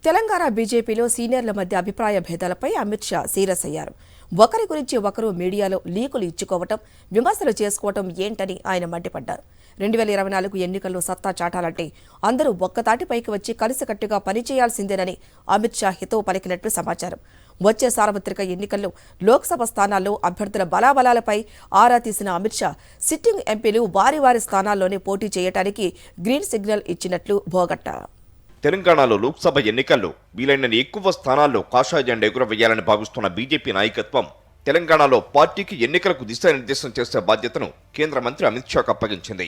తెలంగాణ బీజేపీలో సీనియర్ల మధ్య అభిప్రాయ భేదాలపై అమిత్ షా సీరియస్ అయ్యారు. ఒకరి గురించి ఒకరు మీడియాలో లీకులు ఇచ్చుకోవటం, విమర్శలు చేసుకోవటం ఏంటని ఆయన మండిపడ్డారు. 2024 ఎన్నికల్లో సత్తా చాటాలంటే అందరూ ఒక్కతాటిపైకి వచ్చి కలిసికట్టుగా పనిచేయాల్సిందేనని అమిత్ షా హితవు పలికినట్లు సమాచారం. వచ్చే సార్వత్రిక ఎన్నికల్లో లోక్సభ స్థానాల్లో అభ్యర్థుల బలాబలాలపై ఆరా తీసిన అమిత్ షా సిట్టింగ్ ఎంపీలు వారి వారి స్థానాల్లోనే పోటీ చేయడానికి గ్రీన్ సిగ్నల్ ఇచ్చినట్లు భోగట్టారు. తెలంగాణలో లోక్సభ ఎన్నికల్లో వీలైనన్ని ఎక్కువ స్థానాల్లో కాషాయ జెండా ఎగురవేయాలని భావిస్తున్న బీజేపీ నాయకత్వం తెలంగాణలో పార్టీకి ఎన్నికలకు దిశానిర్దేశం చేసే బాధ్యతను కేంద్ర మంత్రి అమిత్ షాకు అప్పగించింది.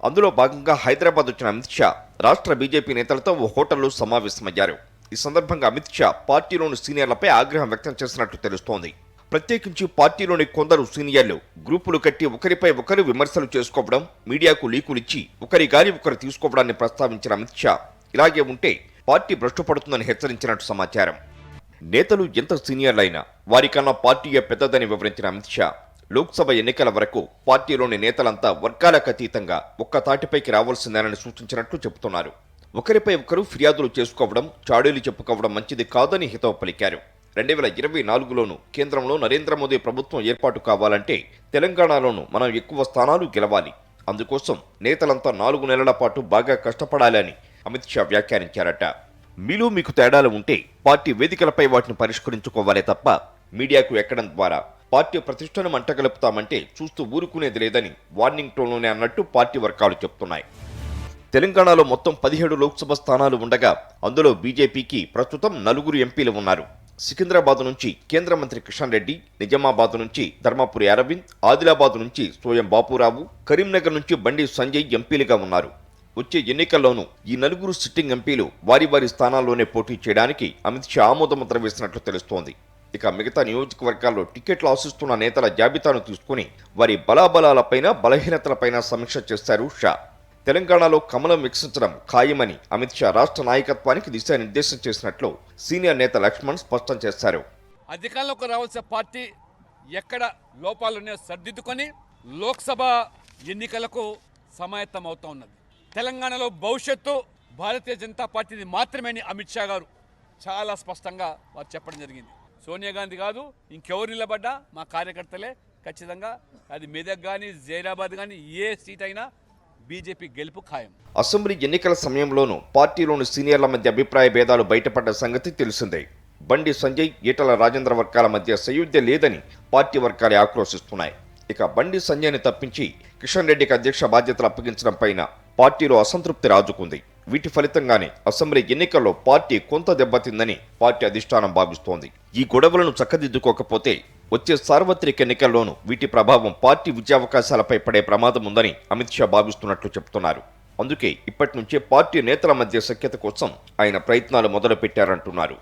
అందులో భాగంగా హైదరాబాద్ వచ్చిన అమిత్ షా రాష్ట్ర బీజేపీ నేతలతో ఓ హోటల్లో సమావేశమయ్యారు. ఈ సందర్భంగా అమిత్ షా పార్టీలోని సీనియర్లపై ఆగ్రహం వ్యక్తం చేసినట్టు తెలుస్తోంది. ప్రత్యేకించి పార్టీలోని కొందరు సీనియర్లు గ్రూపులు కట్టి ఒకరిపై ఒకరు విమర్శలు చేసుకోవడం, మీడియాకు లీకులిచ్చి ఒకరి గాలి ఒకరు తీసుకోవడాన్ని ప్రస్తావించిన అమిత్ షా ఇలాగే ఉంటే పార్టీ భ్రష్టుపడుతుందని హెచ్చరించినట్టు సమాచారం. నేతలు ఎంత సీనియర్లైనా వారికన్నా పార్టీయే పెద్దదని వివరించిన అమిత్ షా లోక్సభ ఎన్నికల వరకు పార్టీలోని నేతలంతా వర్గాలకు అతీతంగా ఒక్క తాటిపైకి రావాల్సిందేనని సూచించినట్లు చెబుతున్నారు. ఒకరిపై ఒకరు ఫిర్యాదులు చేసుకోవడం, చాడీలు చెప్పుకోవడం మంచిది కాదని హితవు పలికారు. 2024లోనూ కేంద్రంలో నరేంద్ర మోదీ ప్రభుత్వం ఏర్పాటు కావాలంటే తెలంగాణలోనూ మనం ఎక్కువ స్థానాలు గెలవాలి. అందుకోసం నేతలంతా 4 నెలల పాటు బాగా కష్టపడాలని అమిత్ షా వ్యాఖ్యానించారట. మీలో మీకు తేడాలు ఉంటే పార్టీ వేదికలపై వాటిని పరిష్కరించుకోవాలే తప్ప మీడియాకు ఎక్కడం ద్వారా పార్టీ ప్రతిష్టను మంటగలుపుతామంటే చూస్తూ ఊరుకునేది లేదని వార్నింగ్ టోన్లోనే అన్నట్టు పార్టీ వర్గాలు చెప్తున్నాయి. తెలంగాణలో మొత్తం 17 లోక్సభ స్థానాలు ఉండగా అందులో బీజేపీకి ప్రస్తుతం 4 ఎంపీలు ఉన్నారు. సికింద్రాబాద్ నుంచి కేంద్ర మంత్రి కిషన్ రెడ్డి, నిజామాబాద్ నుంచి ధర్మపురి అరవింద్, ఆదిలాబాద్ నుంచి సోయం బాపురావు, కరీంనగర్ నుంచి బండి సంజయ్ ఎంపీలుగా ఉన్నారు. వచ్చే ఎన్నికల్లోనూ ఈ 4 సిట్టింగ్ ఎంపీలు వారి వారి స్థానాల్లోనే పోటీ చేయడానికి అమిత్ షా ఆమోదముద్ర వేసినట్లు తెలుస్తోంది. ఇక మిగతా నియోజకవర్గాల్లో టికెట్లు ఆశిస్తున్న నేతల జాబితాను తీసుకుని వారి బలాబలాలపైన బలహీనతలపైన సమీక్ష చేశారు షా. తెలంగాణలో కమలం వీక్షించడం ఖాయమని అమిత్ షా రాష్ట్ర నాయకత్వానికి దిశానిర్దేశం చేసినట్లు సీనియర్ నేత లక్ష్మణ్ స్పష్టం చేశారు. అధికారంలోకి రావాల్సిన పార్టీ ఎక్కడ లోపాలున్నాయో సర్దిద్దుకొని లోక్సభ ఎన్నికలకు సమాయత్తం అవుతా ఉన్నది. తెలంగాణలో భవిష్యత్తు భారతీయ జనతా పార్టీని మాత్రమే అమిత్ షా గారు చాలా స్పష్టంగా వారు చెప్పడం జరిగింది. సోనియా గాంధీ కాదు, ఇంకెవరు నిలబడ్డా మా కార్యకర్తలే ఖచ్చితంగా. అది మెదక్ కానీ జైరాబాద్ కానీ ఏ సీట్ అయినా బీజేపీ గెలుపు ఖాయం. అసెంబ్లీ ఎన్నికల సమయంలోనూ పార్టీలోని సీనియర్ల మధ్య అభిప్రాయ భేదాలు బయటపడ్డ సంగతి తెలిసిందే. బండి సంజయ్, ఈటల రాజేంద్ర వర్గాల మధ్య సయోధ్య లేదని పార్టీ వర్గాలే ఆక్రోశిస్తున్నాయి. ఇక బండి సంజయ్ని తప్పించి కిషన్ రెడ్డికి అధ్యక్ష బాధ్యతలు అప్పగించడం పైన పార్టీలో అసంతృప్తి రాజుకుంది. వీటి ఫలితంగానే అసెంబ్లీ ఎన్నికల్లో పార్టీ కొంత దెబ్బతిందని పార్టీ అధిష్టానం భావిస్తోంది. ఈ గొడవలను చక్కదిద్దుకోకపోతే వచ్చే సార్వత్రిక ఎన్నికల్లోనూ వీటి ప్రభావం పార్టీ విజయావకాశాలపై పడే ప్రమాదం ఉందని అమిత్ షా భావిస్తున్నట్లు చెబుతున్నారు. అందుకే ఇప్పటి నుంచే పార్టీ నేతల మధ్య సఖ్యత కోసం ఆయన ప్రయత్నాలు మొదలుపెట్టారంటున్నారు.